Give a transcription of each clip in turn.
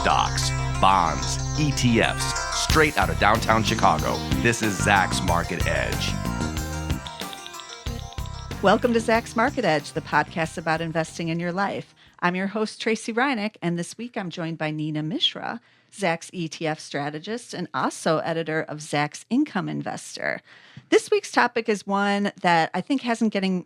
Stocks, bonds, ETFs, straight out of downtown Chicago. This is Zacks Market Edge. Welcome to Zacks Market Edge, the podcast about investing in your life. I'm your host, Tracey Ryniec, and this week I'm joined by Neena Mishra, Zacks ETF strategist and also editor of Zacks Income Investor. This week's topic is one that I think hasn't been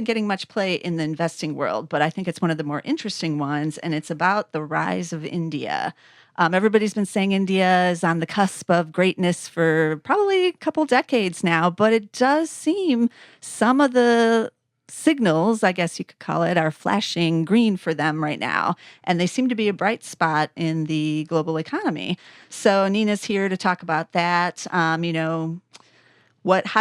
getting much play in the investing world, but I think it's one of the more interesting ones, and it's about the rise of India. Everybody's been saying India is on the cusp of greatness for probably a couple decades now, but it does seem some of the signals, I guess you could call it, are flashing green for them right now. And they seem to be a bright spot in the global economy. So Neena's here to talk about that. How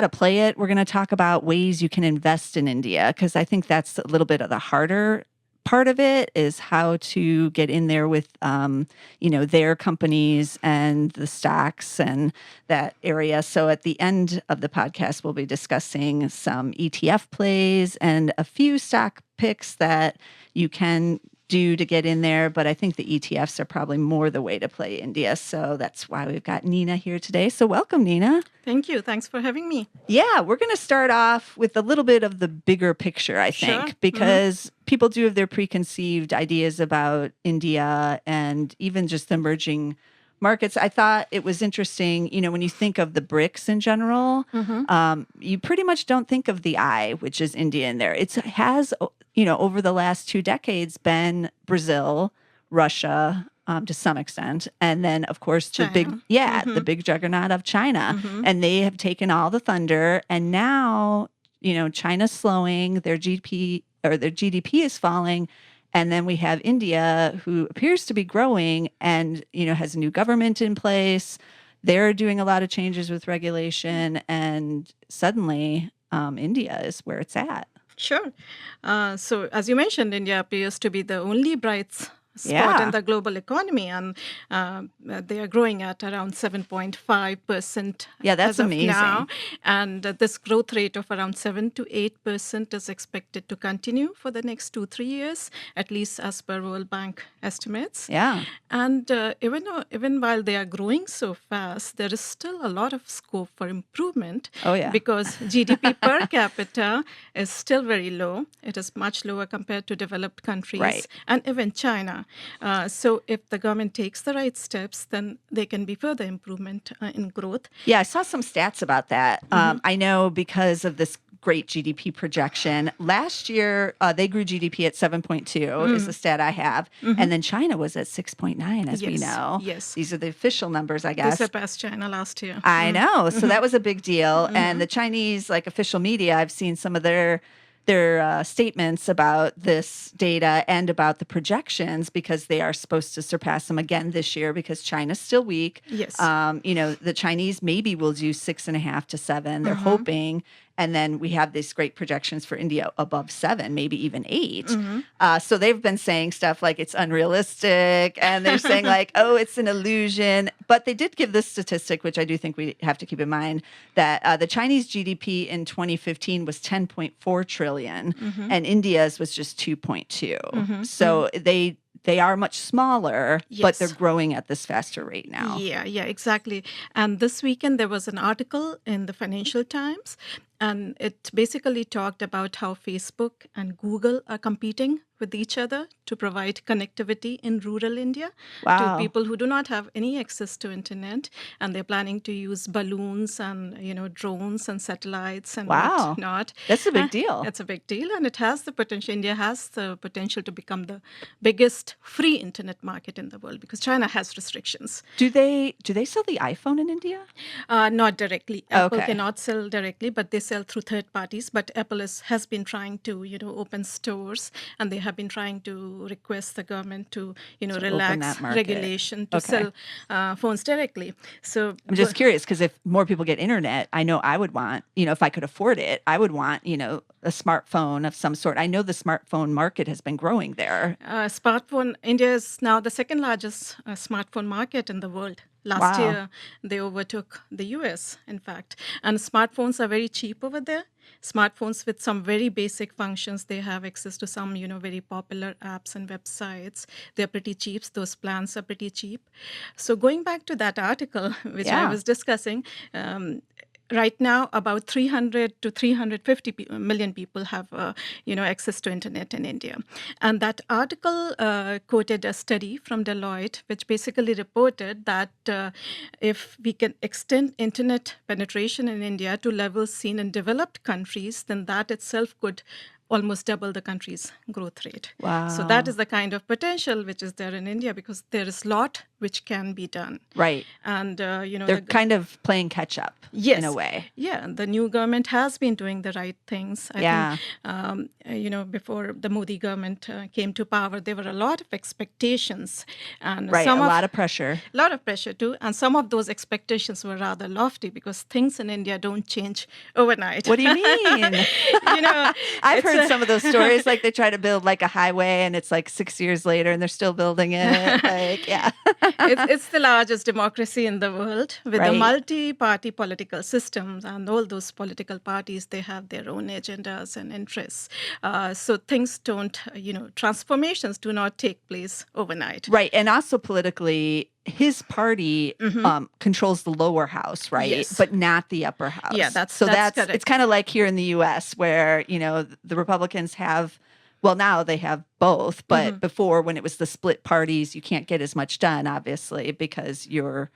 to play it. We're going to talk about ways you can invest in India, because I think that's a little bit of the harder part of it, is how to get in there with, their companies and the stocks and that area. So at the end of the podcast, we'll be discussing some ETF plays and a few stock picks that you can do to get in there, but I think the ETFs are probably more the way to play India. So that's why we've got Neena here today. So welcome, Neena. Thank you. Thanks for having me. Yeah, we're going to start off with a little bit of the bigger picture, I think, because people do have their preconceived ideas about India and even just the emerging markets. I thought it was interesting, when you think of the BRICS in general, you pretty much don't think of the I, which is India, in there. It has, over the last 2 decades been Brazil, Russia, to some extent, and then of course China. the big juggernaut of China, and they have taken all the thunder. And now, China's slowing, their GDP is falling. And then we have India, who appears to be growing and, has a new government in place. They're doing a lot of changes with regulation. And suddenly, India is where it's at. Sure. So as you mentioned, India appears to be the only bright spot in the global economy, and they are growing at around 7.5%. Yeah, that's as of amazing. Now. And this growth rate of around 7 to 8% is expected to continue for the next 2-3 years, at least as per World Bank estimates. Yeah. And even while they are growing so fast, there is still a lot of scope for improvement. Oh, yeah. Because GDP per capita is still very low. It is much lower compared to developed countries, right, and even China. So if the government takes the right steps, then there can be further improvement in growth. Yeah, I saw some stats about that. I know because of this great GDP projection. Last year, they grew GDP at 7.2 is the stat I have. And then China was at 6.9, as we know. Yes. These are the official numbers, I guess. They surpassed China last year. I know. So that was a big deal. And the Chinese, official media, I've seen some of their statements about this data and about the projections, because they are supposed to surpass them again this year because China's still weak. Yes. The Chinese maybe will do 6.5 to 7. They're hoping. And then we have these great projections for India above 7, maybe even 8. So they've been saying stuff like it's unrealistic, and they're saying it's an illusion. But they did give this statistic, which I do think we have to keep in mind, that the Chinese GDP in 2015 was 10.4 trillion, and India's was just 2.2. So they are much smaller, but they're growing at this faster rate now. Yeah, exactly. And this weekend, there was an article in the Financial Times, and it basically talked about how Facebook and Google are competing with each other to provide connectivity in rural India to people who do not have any access to internet, and they're planning to use balloons and drones and satellites and whatnot. That's a big deal. It's a big deal, and it has the potential. India has the potential to become the biggest free internet market in the world, because China has restrictions. Do they sell the iPhone in India? Not directly. Apple cannot sell directly, but they sell through third parties. But Apple has been trying to open stores, and they have been trying to request the government to relax regulation to sell phones directly. So I'm just curious, because if more people get internet, I know I would want, if I could afford it, I would want, a smartphone of some sort. I know the smartphone market has been growing there. India is now the second largest smartphone market in the world. Last Wow. year, they overtook the US, in fact. And smartphones are very cheap over there. Smartphones with some very basic functions. They have access to some, very popular apps and websites. They're pretty cheap. Those plans are pretty cheap. So going back to that article, which I Yeah. was discussing, right now, about 300 to 350 million people have, access to internet in India. And that article quoted a study from Deloitte, which basically reported that if we can extend internet penetration in India to levels seen in developed countries, then that itself could almost double the country's growth rate. Wow. So that is the kind of potential which is there in India, because there is a lot which can be done. Right. And, They're kind of playing catch up yes, in a way. Yeah, the new government has been doing the right things. I think, before the Modi government came to power, there were a lot of expectations. And Right, a lot of pressure. A lot of pressure too. And some of those expectations were rather lofty, because things in India don't change overnight. What do you mean? I've heard some of those stories, like they try to build like a highway and it's like 6 years later and they're still building it. Like, yeah. It's the largest democracy in the world with Right. a multi-party political systems, and all those political parties, they have their own agendas and interests. So things don't, transformations do not take place overnight. Right. And also politically, his party controls the lower house, right? Yes. But not the upper house. Yeah, that's correct. correct. It's kind of like here in the U.S. where, the Republicans have, well, now they have both. But before, when it was the split parties, you can't get as much done, obviously, because your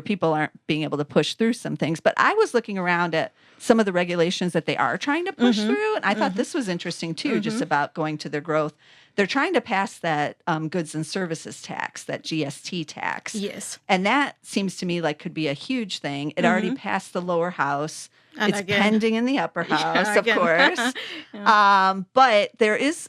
people aren't being able to push through some things. But I was looking around at some of the regulations that they are trying to push through. And I thought this was interesting, too, just about going to their growth. They're trying to pass that goods and services tax, that GST tax. Yes. And that seems to me like could be a huge thing. It already passed the lower house. And it's again, pending in the upper house, of again. course. But there is,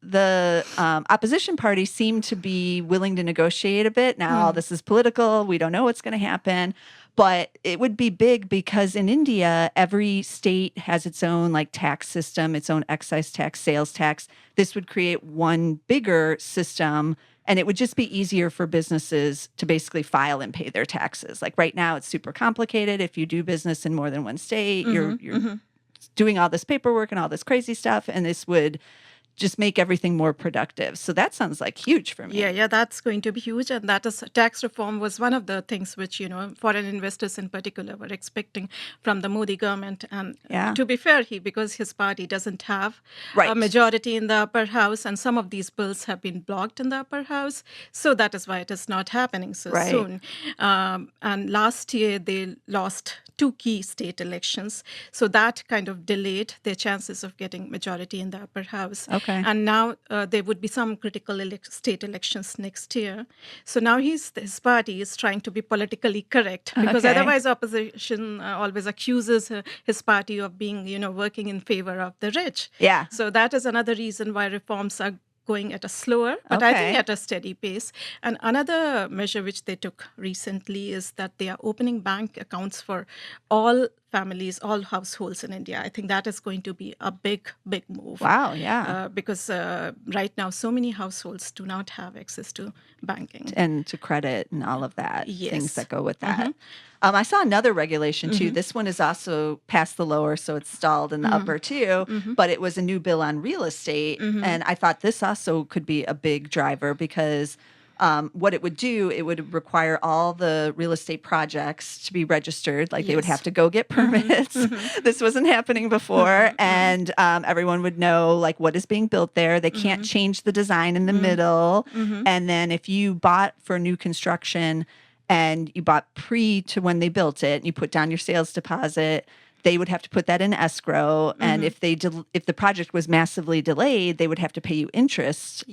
the opposition party seem to be willing to negotiate a bit. Now, this is political. We don't know what's going to happen. But it would be big because in India, every state has its own like tax system, its own excise tax, sales tax. This would create one bigger system, and it would just be easier for businesses to basically file and pay their taxes. Like right now, it's super complicated. If you do business in more than one state, you're doing all this paperwork and all this crazy stuff, and this would just make everything more productive. So that sounds like huge for me. Yeah, that's going to be huge. And that is, tax reform was one of the things which, foreign investors in particular were expecting from the Modi government. And to be fair, because his party doesn't have a majority in the upper house, and some of these bills have been blocked in the upper house. So that is why it is not happening so soon. And last year, they lost 2 key state elections. So that kind of delayed their chances of getting majority in the upper house. Okay. And now there would be some critical state elections next year. So now his party is trying to be politically correct, because otherwise opposition always accuses his party of being, working in favor of the rich. Yeah. So that is another reason why reforms are going at a slower, but I think at a steady pace. And another measure which they took recently is that they are opening bank accounts for all families, all households in India. I think that is going to be a big, big move. Wow, yeah. Because right now, so many households do not have access to banking. And to credit and all of that, Yes. things that go with that. I saw another regulation, too. This one is also past the lower, so it's stalled in the upper, too. But it was a new bill on real estate. And I thought this also could be a big driver because what it would do, it would require all the real estate projects to be registered. Like they would have to go get permits. This wasn't happening before. And everyone would know like what is being built there. They can't change the design in the middle. And then if you bought for new construction and you bought pre to when they built it and you put down your sales deposit, they would have to put that in escrow. And if the project was massively delayed, they would have to pay you interest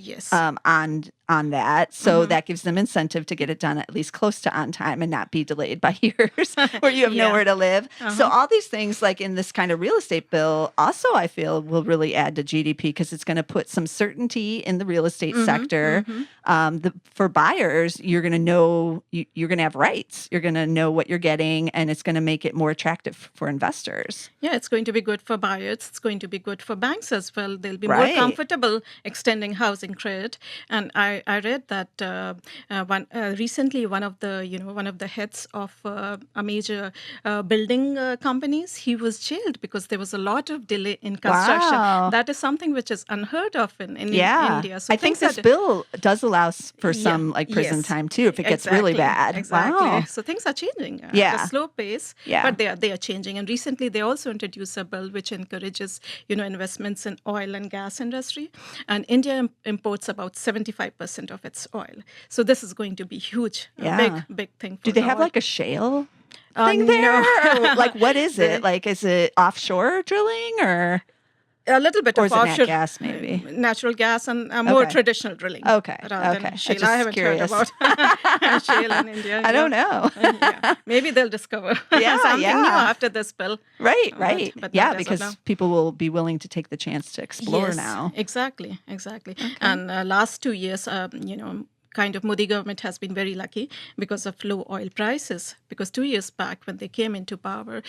on that. So that gives them incentive to get it done at least close to on time and not be delayed by years where you have nowhere to live. So all these things like in this kind of real estate bill also I feel will really add to GDP because it's going to put some certainty in the real estate sector. For buyers, you're going to know, you're going to have rights. You're going to know what you're getting and it's going to make it more attractive for investors. Yeah, it's going to be good for buyers. It's going to be good for banks as well. They'll be more comfortable extending housing credit. And I I read that recently one of the heads of a major building companies, he was jailed because there was a lot of delay in construction. Wow. That is something which is unheard of in Yeah. India. So I think things this bill does allow for yeah, some like prison yes, time too if it gets really exactly, bad. exactly. Wow. So things are changing at a Yeah. slow pace, Yeah. but they are changing. And recently they also introduced a bill which encourages investments in oil and gas industry. And India imports about 75% of its oil. So this is going to be huge, a Yeah. big thing for Do they the have oil. like a shale thing there? No. Or, like, what is it? Like, is it offshore drilling or? A little bit Or of is it nat offshore gas, maybe? natural gas and more Okay. traditional drilling. Okay. Rather Okay. than shale. just I haven't curious. heard about shale in India. I don't know. Yeah. Maybe they'll discover Yeah, something new yeah. after this bill. Right, right. But yeah, not as of because now. people will be willing to take the chance to explore Yes, now. exactly. And last 2 years, kind of Modi government has been very lucky because of low oil prices. Because 2 years back, when they came into power,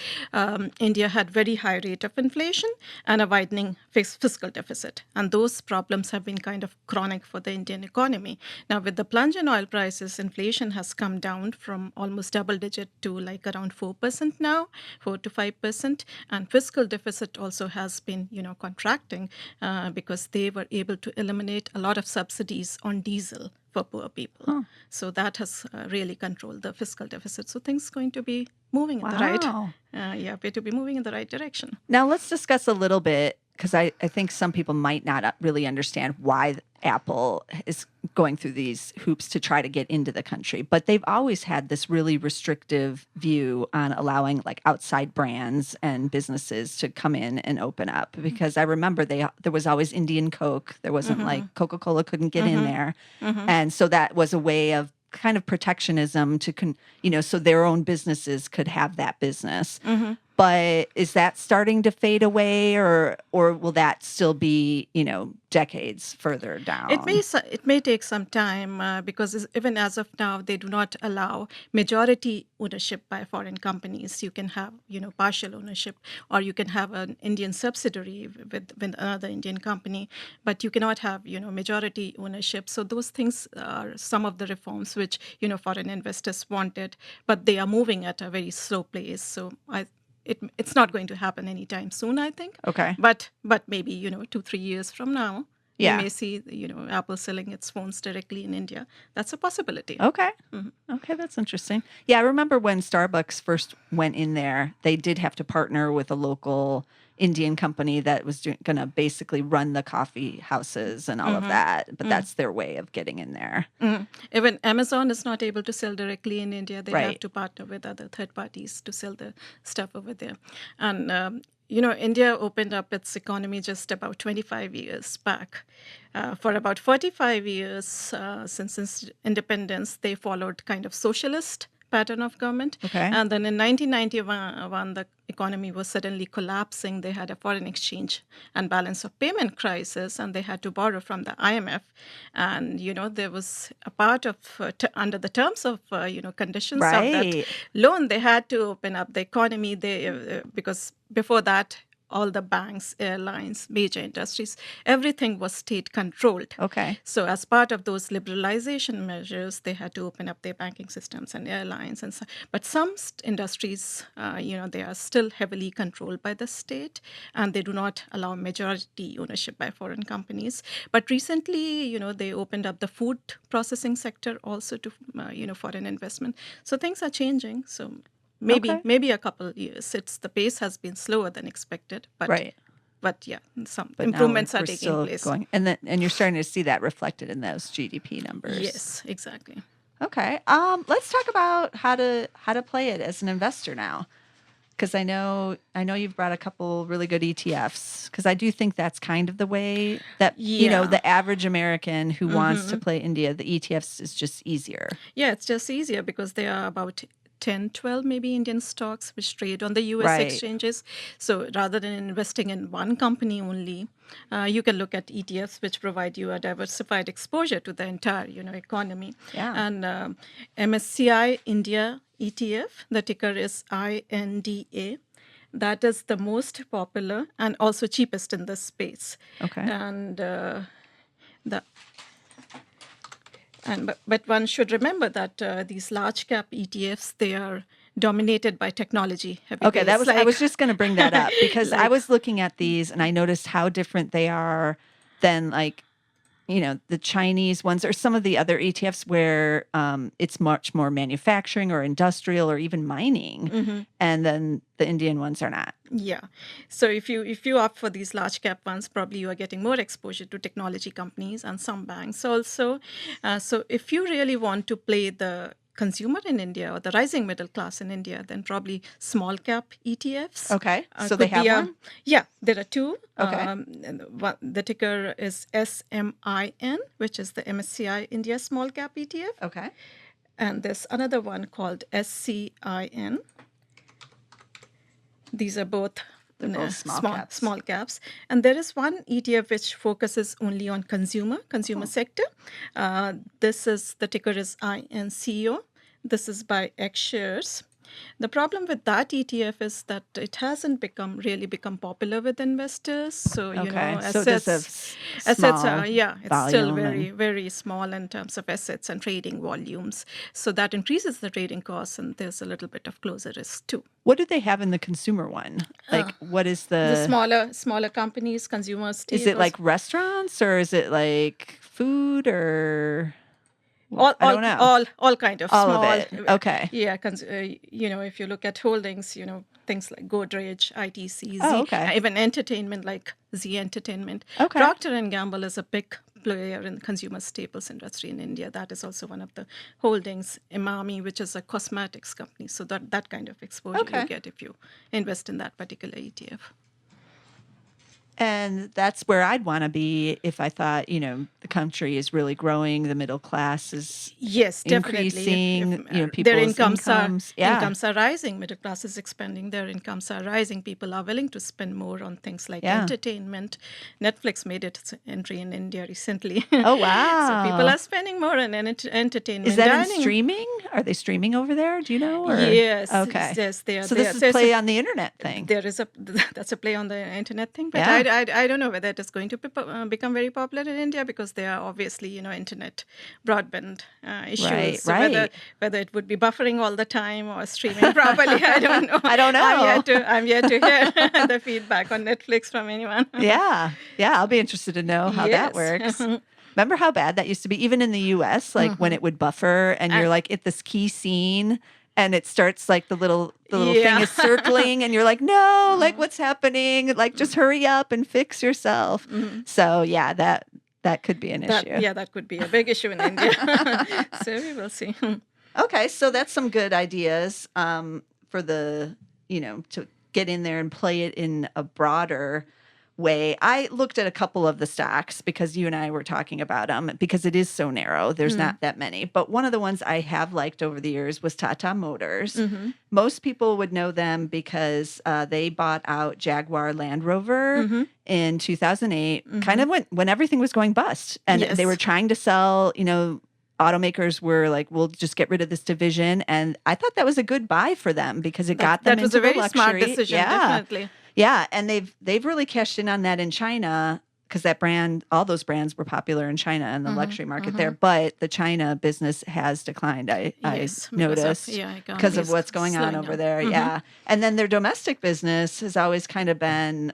India had very high rate of inflation and a widening fiscal deficit. And those problems have been kind of chronic for the Indian economy. Now, with the plunge in oil prices, inflation has come down from almost double digit to like around 4% now, 4 to 5%. And fiscal deficit also has been, contracting because they were able to eliminate a lot of subsidies on diesel for poor people. So that has really controlled the fiscal deficit. So things going to be moving in the right, appear to be moving in the right direction. Now let's discuss a little bit, because I think some people might not really understand why Apple is going through these hoops to try to get into the country. But they've always had this really restrictive view on allowing like outside brands and businesses to come in and open up. Because I remember there was always Indian Coke. There wasn't like Coca-Cola couldn't get in there. And so that was a way of kind of protectionism to, so their own businesses could have that business. But is that starting to fade away, or will that still be, decades further down? It may take some time because even as of now, they do not allow majority ownership by foreign companies. You can have, partial ownership, or you can have an Indian subsidiary with another Indian company, but you cannot have, majority ownership. So those things are some of the reforms which, foreign investors wanted, but they are moving at a very slow pace. So it's not going to happen anytime soon, I think. Okay. But maybe, 2-3 years from now, Yeah. we may see, Apple selling its phones directly in India. That's a possibility. Okay. Okay, that's interesting. Yeah, I remember when Starbucks first went in there, they did have to partner with a local Indian company that was going to basically run the coffee houses and all of that. But that's their way of getting in there. Even Amazon is not able to sell directly in India. They have Right. to partner with other third parties to sell the stuff over there. And, India opened up its economy just about 25 years back. For about 45 years since independence, they followed kind of socialist pattern of government. Okay. And then in 1991, the economy was suddenly collapsing. They had a foreign exchange and balance of payment crisis, and they had to borrow from the IMF. And, there was a part of, under the terms of, conditions of that Right. loan, they had to open up the economy. Because before that, all the banks, airlines, major industries, everything was state controlled. Okay. So as part of those liberalization measures, they had to open up their banking systems and airlines. But some industries, they are still heavily controlled by the state, and they do not allow majority ownership by foreign companies. But recently, they opened up the food processing sector also to, foreign investment. So things are changing. So maybe a couple of years. The pace has been slower than expected, but Right. But yeah, some But now improvements are we're taking still place. going, and you're starting to see that reflected in those GDP numbers. Yes, exactly. Okay. Let's talk about how to play it as an investor now, because I know you've brought a couple really good ETFs. Because I do think that's kind of the way that the average American who wants to play India, the ETFs is just easier. Yeah, it's just easier because there are about 10, 12 maybe Indian stocks which trade on the US Right. exchanges. So rather than investing in one company only, you can look at ETFs which provide you a diversified exposure to the entire economy. Yeah. And MSCI India ETF, the ticker is INDA. That is the most popular and also cheapest in this space. Okay. And But one should remember that these large cap ETFs, they are dominated by technology. Okay, I was just going to bring that up because I was looking at these and I noticed how different they are than the Chinese ones or some of the other ETFs where it's much more manufacturing or industrial or even mining, and then the Indian ones are not. Yeah. So if you opt for these large cap ones, probably you are getting more exposure to technology companies and some banks also. So if you really want to play the consumer in India or the rising middle class in India, then probably small cap ETFs. Okay. So they have one? Yeah, there are two. Okay. The ticker is SMIN, which is the MSCI India Small Cap ETF. Okay. And there's another one called SCIN. These are both small caps. And there is one ETF which focuses only on consumer sector. The ticker is INCO. This is by X Shares. The problem with that ETF is that it hasn't really become popular with investors. So, assets are, it's still very, very small in terms of assets and trading volumes. So that increases the trading costs, and there's a little bit of closer risk too. What do they have in the consumer one? What is the smaller companies, consumer staples? Is it like restaurants or is it like food or... I don't know. All kind of all small. Of it. Okay. Yeah, if you look at holdings, things like Godrej, ITC, even entertainment like Z Entertainment. Okay. Procter and Gamble is a big player in the consumer staples industry in India. That is also one of the holdings. Emami, which is a cosmetics company. So that kind of exposure you get if you invest in that particular ETF. And that's where I'd want to be if I thought, the country is really growing, the middle class is increasing, people's their incomes are rising, middle class is expanding, their incomes are rising, people are willing to spend more on things like entertainment. Netflix made its entry in India recently. Oh, wow. So people are spending more on entertainment. Is that in streaming? Are they streaming over there? Do you know? Or? Yes. Okay. Yes, they are. So this is play on the internet thing. That's a play on the internet thing, but I don't know whether it is going to become very popular in India because there are obviously, internet broadband issues. Right, so right. Whether it would be buffering all the time or streaming properly, I don't know. I don't know. I'm yet to hear the feedback on Netflix from anyone. Yeah. I'll be interested to know how that works. Remember how bad that used to be, even in the U.S., when it would buffer and you're at this key scene and it starts like the little thing is circling and you're like, no, what's happening? Just hurry up and fix yourself. So that could be an issue. Yeah, that could be a big issue in India. So we will see. Okay, so that's some good ideas for the, to get in there and play it in a broader way. I looked at a couple of the stocks because you and I were talking about them because it is so narrow. There's not that many. But one of the ones I have liked over the years was Tata Motors. Most people would know them because they bought out Jaguar Land Rover in 2008, kind of when everything was going bust. And they were trying to sell, automakers were like, we'll just get rid of this division. And I thought that was a good buy for them because it got them into the luxury. That was a very smart decision, definitely. Yeah, and they've really cashed in on that in China because all those brands were popular in China and the luxury market there. But the China business has declined, I noticed, because of what's going on over there. Yeah. And then their domestic business has always kind of been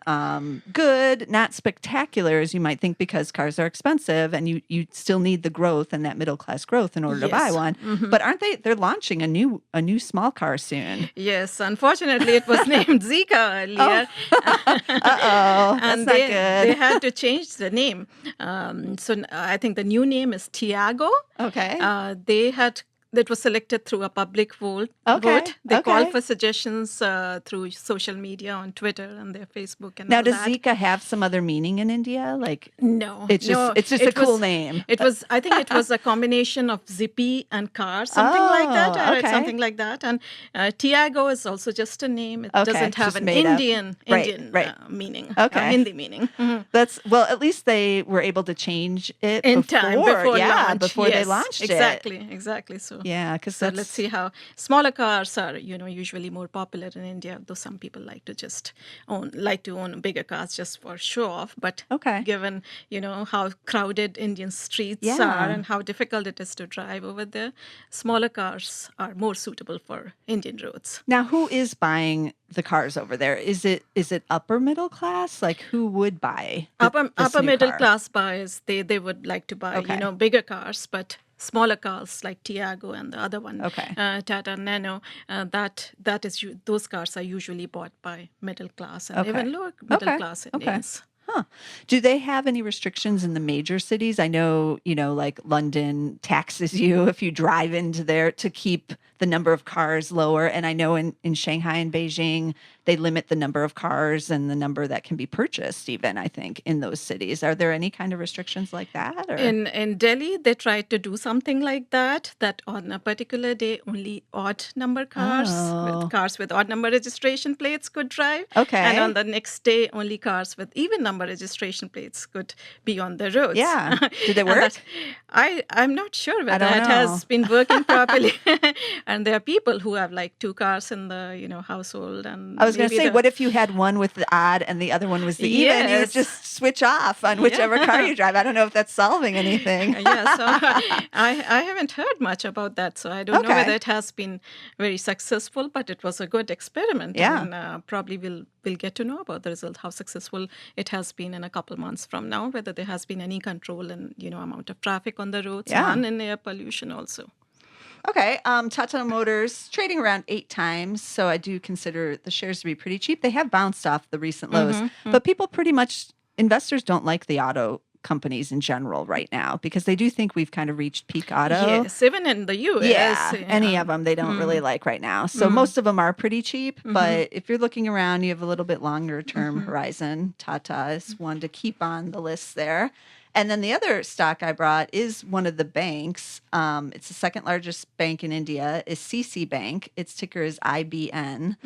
good, not spectacular as you might think because cars are expensive and you still need the growth and that middle class growth in order to buy one. But they're launching a new small car soon. Yes, unfortunately it was named Zika earlier. Uh-oh, that's not good. They had to change the name. So I think the new name is Tiago. Okay. That was selected through a public vote. They call for suggestions through social media on Twitter and their Facebook and now, all does that. Zika have some other meaning in India? No. It's just a cool name. I think it was a combination of zippy and car, something like that. I read something like that. And Tiago is also just a name. It doesn't have an Indian meaning, Hindi meaning. At least they were able to change it in time before they launched it. Exactly. So Yeah, because So let's see how smaller cars are, usually more popular in India, though some people like to own bigger cars just for show off. But Okay. given, how crowded Indian streets Yeah. are and how difficult it is to drive over there, smaller cars are more suitable for Indian roads. Now, who is buying the cars over there? Is it upper middle class? Like, who would buy this Upper new middle car? class buyers, they would like to buy, Okay. bigger cars, but smaller cars like Tiago and the other one, Okay. Tata Nano, those cars are usually bought by middle class and Okay. even lower middle Okay. class Okay. Indians. Huh. Do they have any restrictions in the major cities? I know, like London taxes you if you drive into there to keep the number of cars lower. And I know in Shanghai and Beijing, they limit the number of cars and the number that can be purchased, even, I think, in those cities. Are there any kind of restrictions like that? Or? In Delhi, they tried to do something like that on a particular day, only odd number cars with odd number registration plates could drive. Okay. And on the next day, only cars with even number registration plates could be on the roads. Yeah. Did it work? I'm not sure whether don't it know. has been working properly. And there are people who have like 2 cars in the household. And I was going to say, what if you had one with the odd and the other one was the even? You would Yes. just switch off on whichever car you drive. I don't know if that's solving anything. Yeah, so I haven't heard much about that, so I don't know Okay. whether it has been very successful, but it was a good experiment. Yeah. And probably we'll get to know about the result, how successful it has been in a couple months from now, whether there has been any control in amount of traffic on the roads and in air pollution also. Okay. Tata Motors trading around 8 times. So I do consider the shares to be pretty cheap. They have bounced off the recent lows, but people investors don't like the auto companies in general right now because they do think we've kind of reached peak auto. Yes, even in the US. Yeah, any of them they don't really like right now. So most of them are pretty cheap, but if you're looking around, you have a little bit longer term horizon. Tata is one to keep on the list there. And then the other stock I brought is one of the banks. It's the second largest bank in India, is CC Bank. Its ticker is IBN.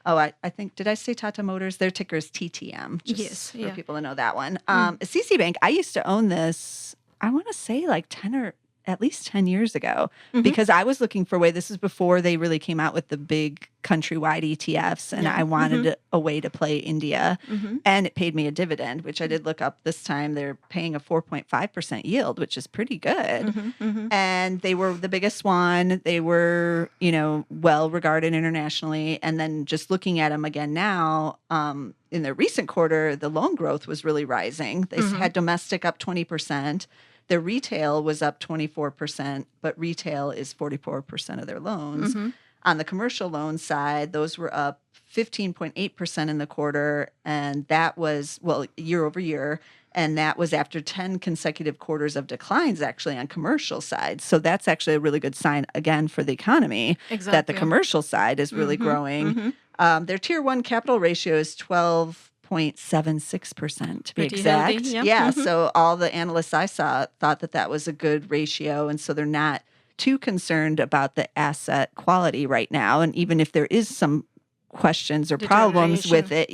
Oh, I think, did I say Tata Motors? Their ticker is TTM, just for people to know that one. CC Bank, I used to own this, I want to say like 10 or at least 10 years ago, because I was looking for a way. This is before they really came out with the big countrywide ETFs, and I wanted a way to play India, and it paid me a dividend, which I did look up this time. They're paying a 4.5% yield, which is pretty good. And they were the biggest one. They were, well regarded internationally. And then just looking at them again now, in their recent quarter, the loan growth was really rising. They had domestic up 20%. Their retail was up 24%, but retail is 44% of their loans. On the commercial loan side, those were up 15.8% in the quarter, and that was, year over year, and that was after 10 consecutive quarters of declines actually on commercial side. So that's actually a really good sign, again, for the economy, that the commercial side is really growing. Their Tier 1 capital ratio is 12.76% to be Pretty exact. healthy, yeah. Yeah, so all the analysts I saw thought that was a good ratio, and so they're not too concerned about the asset quality right now. And even if there is some questions or problems with it,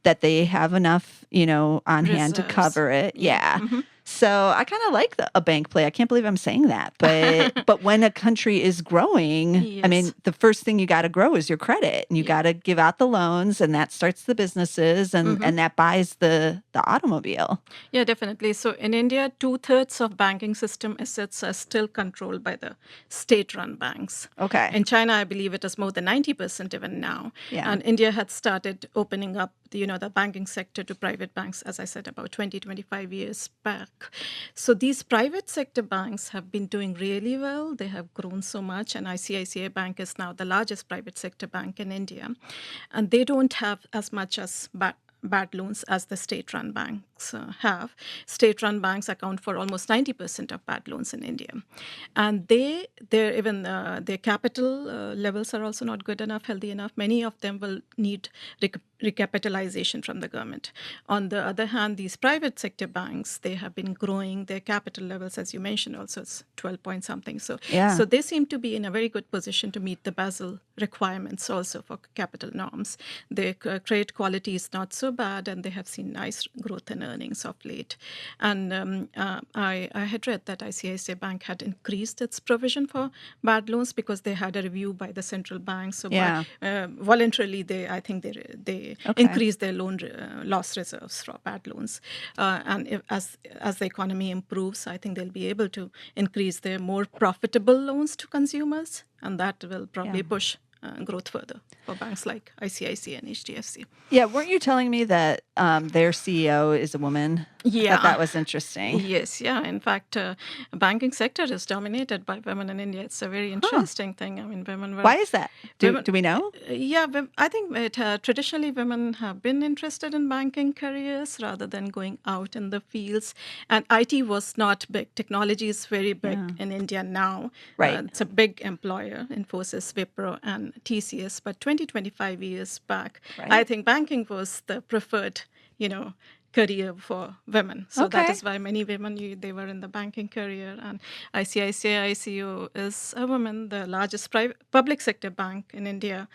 that they have enough, on hand to cover it. Yeah. So I kind of like a bank play. I can't believe I'm saying that, but when a country is growing, I mean, the first thing you got to grow is your credit, and you got to give out the loans, and that starts the businesses, and that buys the automobile. Yeah, definitely. So in India, 2/3 of banking system assets are still controlled by the state-run banks. Okay. In China, I believe it is more than 90% even now. Yeah. And India had started opening up the banking sector to private banks, as I said, about 20, 25 years back. So these private sector banks have been doing really well. They have grown so much, and ICICI Bank is now the largest private sector bank in India. And they don't have as much as bad loans as the state-run banks have. State-run banks account for almost 90% of bad loans in India. And their capital levels are also not good enough, healthy enough. Many of them will need recapitalization from the government. On the other hand, these private sector banks, they have been growing their capital levels, as you mentioned, also it's 12 point something. So they seem to be in a very good position to meet the Basel requirements also for capital norms. Their credit quality is not so bad, and they have seen nice growth in earnings of late. And I had read that ICICI Bank had increased its provision for bad loans because they had a review by the central bank. So voluntarily, I think they increase their loan loss reserves for bad loans. And as the economy improves, I think they'll be able to increase their more profitable loans to consumers, and that will probably push growth further for banks like ICICI and HDFC. Yeah, weren't you telling me that their CEO is a woman? Yeah. I thought that was interesting. Yes, yeah. In fact, banking sector is dominated by women in India. It's a very interesting thing. I mean, women were... Why is that? Do we know? Yeah, I think traditionally women have been interested in banking careers rather than going out in the fields. And IT was not big. Technology is very big in India now. Right. It's a big employer, Infosys, Wipro, and TCS. But 25 years back, I think banking was the preferred, career for women. So that is why many women, they were in the banking career. And ICICI ICO is a woman, the largest public sector bank in India,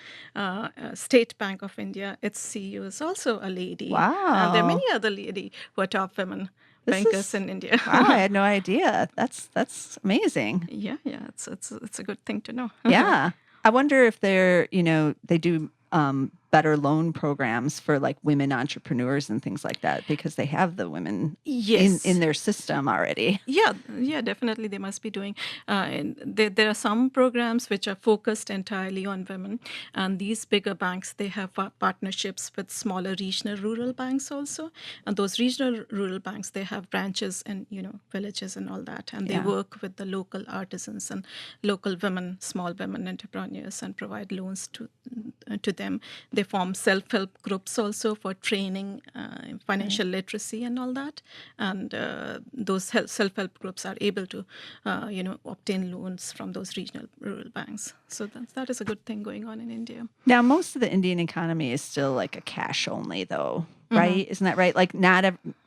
State Bank of India. Its CEO is also a lady. Wow. And there are many other lady who are top women bankers in India. Wow, I had no idea. That's amazing. Yeah, it's a good thing to know. Yeah. I wonder if they do better loan programs for like women entrepreneurs and things like that because they have the women in their system already. Yeah, definitely they must be doing. And there are some programs which are focused entirely on women, and these bigger banks, they have partnerships with smaller regional rural banks also. And those regional rural banks, they have branches in villages and all that, and they work with the local artisans and local women, small women entrepreneurs, and provide loans to them. They form self-help groups also for training, financial literacy and all that. And those self-help groups are able to, obtain loans from those regional rural banks. So that is a good thing going on in India. Now, most of the Indian economy is still like a cash only, though. Right? Isn't that right? Like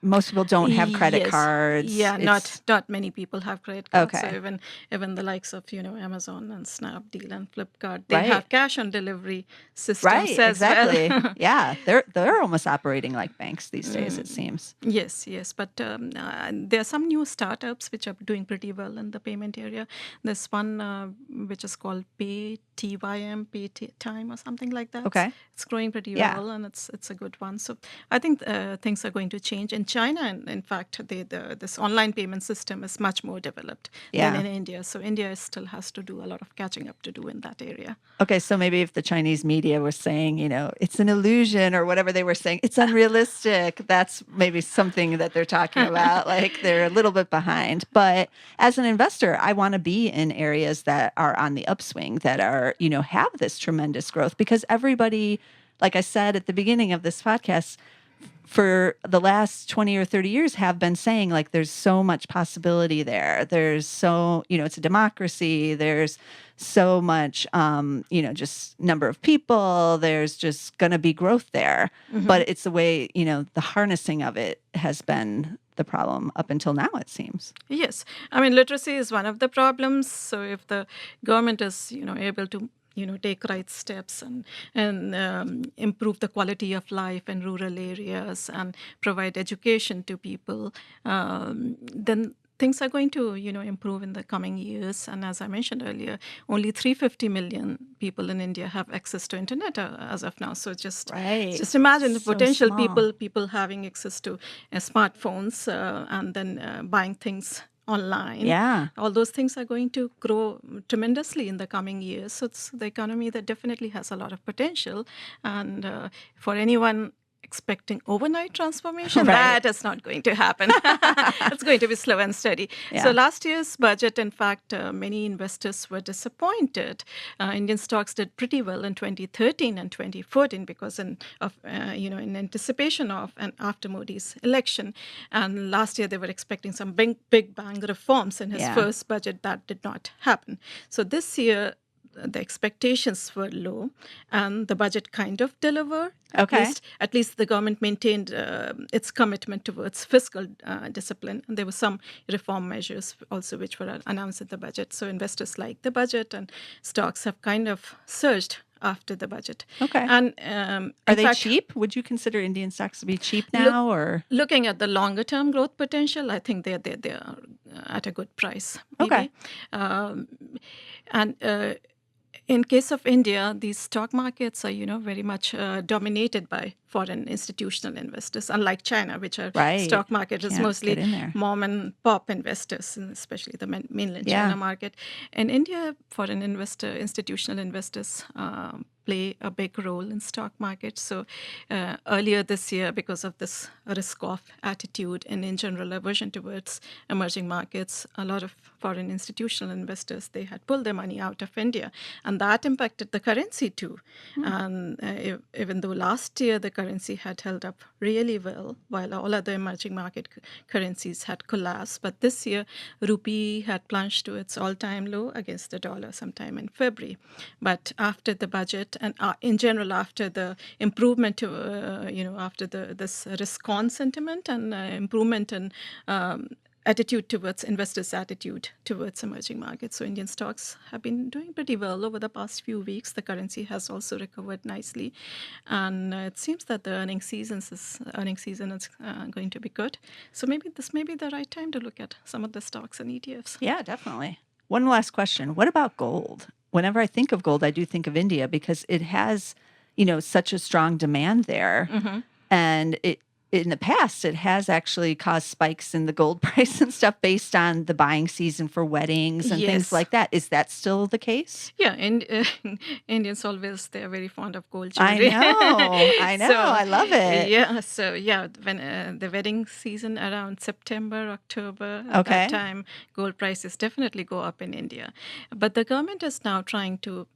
most people don't have credit cards. Yeah, not many people have credit cards. Okay. So even the likes of Amazon and Snapdeal and Flipkart, they have cash on delivery systems as exactly. well. Yeah, they're almost operating like banks these days, it seems. Yes, but there are some new startups which are doing pretty well in the payment area. There's one which is called Paytime or something like that. Okay. It's growing pretty well, and it's a good one. So I think things are going to change. In China, in fact, this online payment system is much more developed than in India. So India still has to do a lot of catching up to do in that area. Okay, so maybe if the Chinese media was saying, it's an illusion or whatever they were saying, it's unrealistic, that's maybe something that they're talking about, like they're a little bit behind. But as an investor, I want to be in areas that are on the upswing, that are, have this tremendous growth, because everybody, like I said at the beginning of this podcast, for the last 20 or 30 years have been saying, like, there's so much possibility there. There's so, it's a democracy. There's so much, just number of people. There's just going to be growth there. But it's the way, the harnessing of it has been the problem up until now, it seems. Yes. I mean, literacy is one of the problems. So if the government is, able to take right steps and improve the quality of life in rural areas and provide education to people, then things are going to, improve in the coming years. And as I mentioned earlier, only 350 million people in India have access to internet as of now. So just imagine the potential people having access to smartphones and then buying things online. Yeah. All those things are going to grow tremendously in the coming years. So it's the economy that definitely has a lot of potential. And for anyone expecting overnight transformation, that is not going to happen. It's going to be slow and steady. Yeah. So last year's budget, in fact, many investors were disappointed. Indian stocks did pretty well in 2013 and 2014 because in anticipation of and after Modi's election. And last year they were expecting some big bang reforms in his first budget. That did not happen. So this year, the expectations were low, and the budget kind of delivered. Okay. At least the government maintained its commitment towards fiscal discipline, and there were some reform measures also which were announced in the budget. So investors liked the budget, and stocks have kind of surged after the budget. Okay. And Are they cheap? Would you consider Indian stocks to be cheap now, or looking at the longer term growth potential, I think they're at a good price. Maybe. Okay. And in case of India, these stock markets are, very much dominated by foreign institutional investors, unlike China, which are stock market is mostly mom and pop investors, and especially the mainland China market. In India, foreign institutional investors play a big role in stock markets. So earlier this year, because of this risk-off attitude and in general aversion towards emerging markets, a lot of foreign institutional investors, they had pulled their money out of India. And that impacted the currency too. And even though last year the currency had held up really well, while all other emerging market currencies had collapsed. But this year, rupee had plunged to its all-time low against the dollar sometime in February. But after the budget, and in general, after the improvement, after this risk-on sentiment and improvement in attitude towards investors' attitude towards emerging markets. So Indian stocks have been doing pretty well over the past few weeks. The currency has also recovered nicely. And it seems that the earnings season is going to be good. So maybe this may be the right time to look at some of the stocks and ETFs. Yeah, definitely. One last question. What about gold? Whenever I think of gold, I do think of India because it has, such a strong demand there. Mm-hmm. And in the past, it has actually caused spikes in the gold price and stuff based on the buying season for weddings and things like that. Is that still the case? Yeah, and Indians they're very fond of gold jewelry. I know. So, I love it. Yeah, so when the wedding season around September, October, at that time, gold prices definitely go up in India. But the government is now trying to,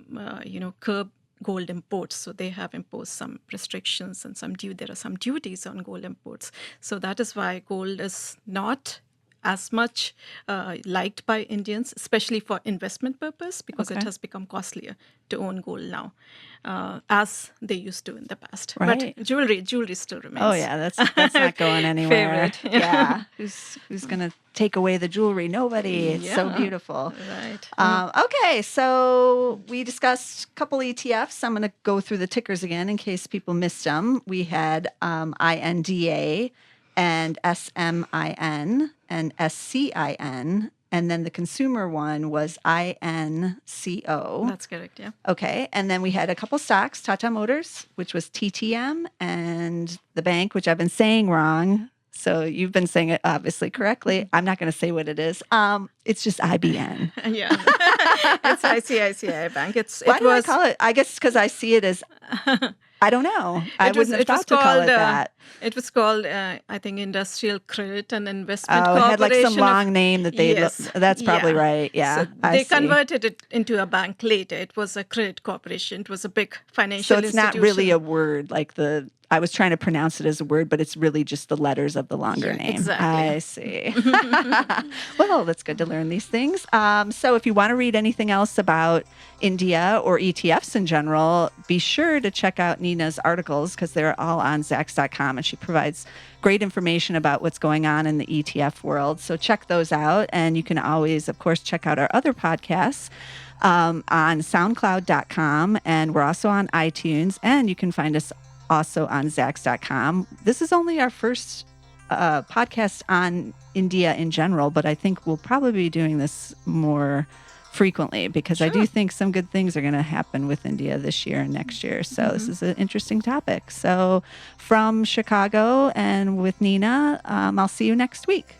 curb gold imports. So they have imposed some restrictions and there are some duties on gold imports. So that is why gold is not as much liked by Indians, especially for investment purpose, because it has become costlier to own gold now, as they used to in the past. Right. But jewelry still remains. Oh yeah, that's not going anywhere. Favorite. Yeah. Who's gonna take away the jewelry? Nobody. It's so beautiful. Right. Okay, so we discussed a couple ETFs. I'm going to go through the tickers again in case people missed them. We had INDA and SMIN and SCIN. And then the consumer one was INCO. That's correct, yeah. Okay. And then we had a couple stocks, Tata Motors, which was TTM, and the bank, which I've been saying wrong. So you've been saying it obviously correctly. I'm not going to say what it is. It's just IBN. Yeah. It's ICICI Bank. Why do I call it? I guess because I see it as... I don't know. I wouldn't have thought to call it that. It was called, I think, Industrial Credit and Investment Corporation. Oh, it had like some long name that they... Yes. That's probably right. Yeah, so they converted it into a bank later. It was a credit corporation. It was a big financial institution. So it's not really a word like the... I was trying to pronounce it as a word, but it's really just the letters of the longer name. Exactly. I see. Well, that's good to learn these things. So if you want to read anything else about India or ETFs in general, be sure to check out Neena's articles because they're all on Zacks.com, and she provides great information about what's going on in the ETF world. So check those out. And you can always, of course, check out our other podcasts on SoundCloud.com. And we're also on iTunes. And you can find us also on Zacks.com. This is only our first podcast on India in general, but I think we'll probably be doing this more frequently because I do think some good things are going to happen with India this year and next year. So this is an interesting topic. So from Chicago and with Neena, I'll see you next week.